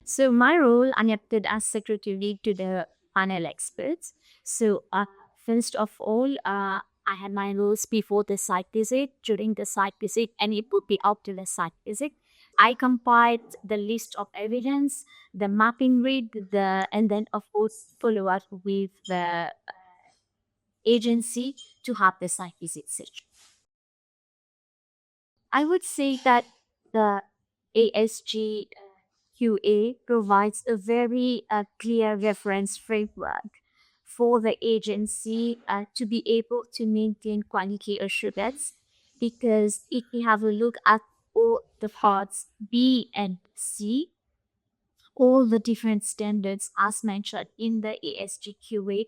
So my role, I acted as secretary to the panel experts. So first of all, I had my roles before the site visit, during the site visit, and it would be after the site visit. I compiled the list of evidence, the mapping read, and then of course follow up with the agency to have the site visit session. I would say that the ASG QA provides a very clear reference framework for the agency to be able to maintain quality assurance, because if we have a look at all the parts B and C, all the different standards as mentioned in the ASG QA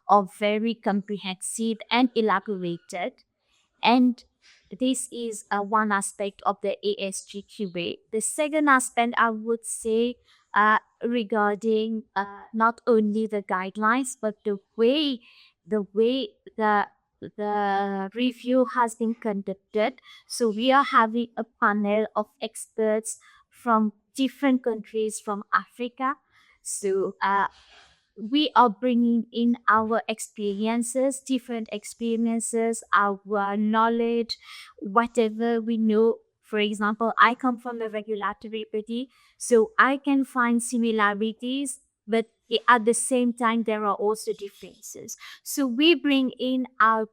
are very comprehensive and elaborated, and this is one aspect of the ASGQA. The second aspect, I would say, regarding not only the guidelines, but the way the review has been conducted. So we are having a panel of experts from different countries from Africa. So we are bringing in our experiences, different experiences, our knowledge, whatever we know. For example, I come from a regulatory body, so I can find similarities, but at the same time, there are also differences. So we bring in our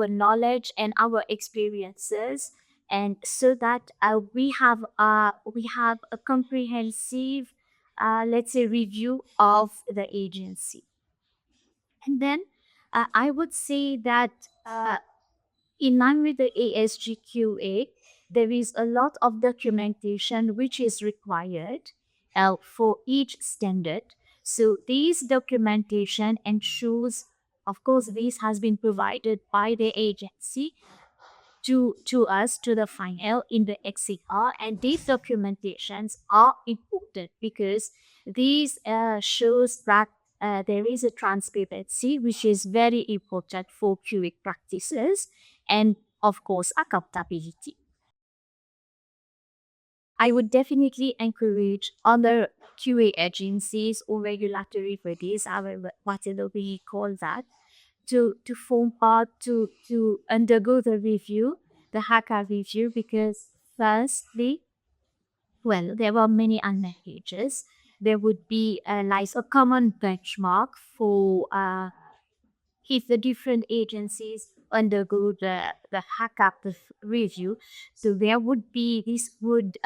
knowledge and our experiences, and so that we have a comprehensive, let's say, review of the agency. And then I would say that in line with the ASGQA, there is a lot of documentation which is required for each standard. So this documentation ensures, of course, this has been provided by the agency to us, to the final in the XCR, and these documentations are important because these shows that there is a transparency which is very important for QA practices, and of course accountability. I would definitely encourage other QA agencies or regulatory bodies, however, whatever we call that, to form part, to undergo the review, the HACA review, because firstly, well, there were many advantages. There would be like a common benchmark for if the different agencies undergo the HACCP review. So there would be, this would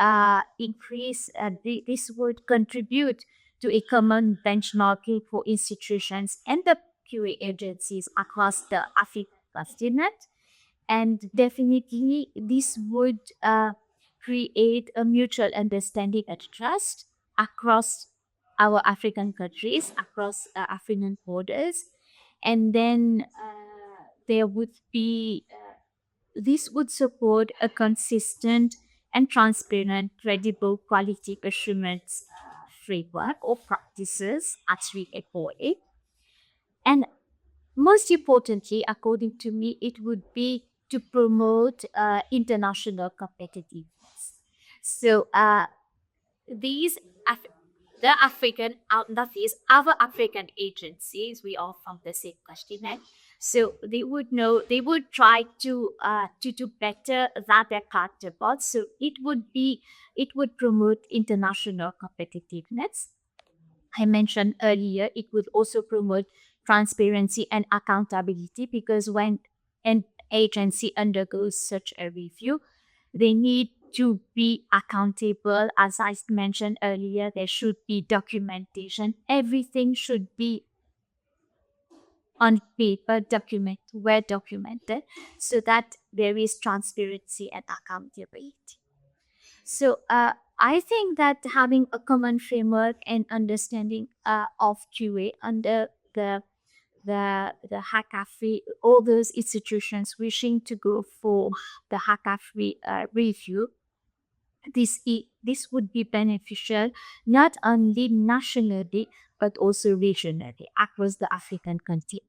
increase, this would contribute to a common benchmarking for institutions and the QA agencies across the African continent. And definitely, this would create a mutual understanding and trust across our African countries, across African borders. And then there would be, this would support a consistent and transparent, credible quality assurance framework or practices as we employ it. And most importantly, according to me, it would be to promote international competitiveness. So these Af- the African, that is our African agencies, we are from the same continent. So they would know, they would try to do better than their counterparts. So it would promote international competitiveness. I mentioned earlier, it would also promote transparency and accountability, because when an agency undergoes such a review, they need to be accountable. As I mentioned earlier, there should be documentation. Everything should be on paper, well documented, so that there is transparency and accountability. So I think that having a common framework and understanding of QA under the HACCP, all those institutions wishing to go for the HACCP review, this would be beneficial not only nationally but also regionally across the African continent.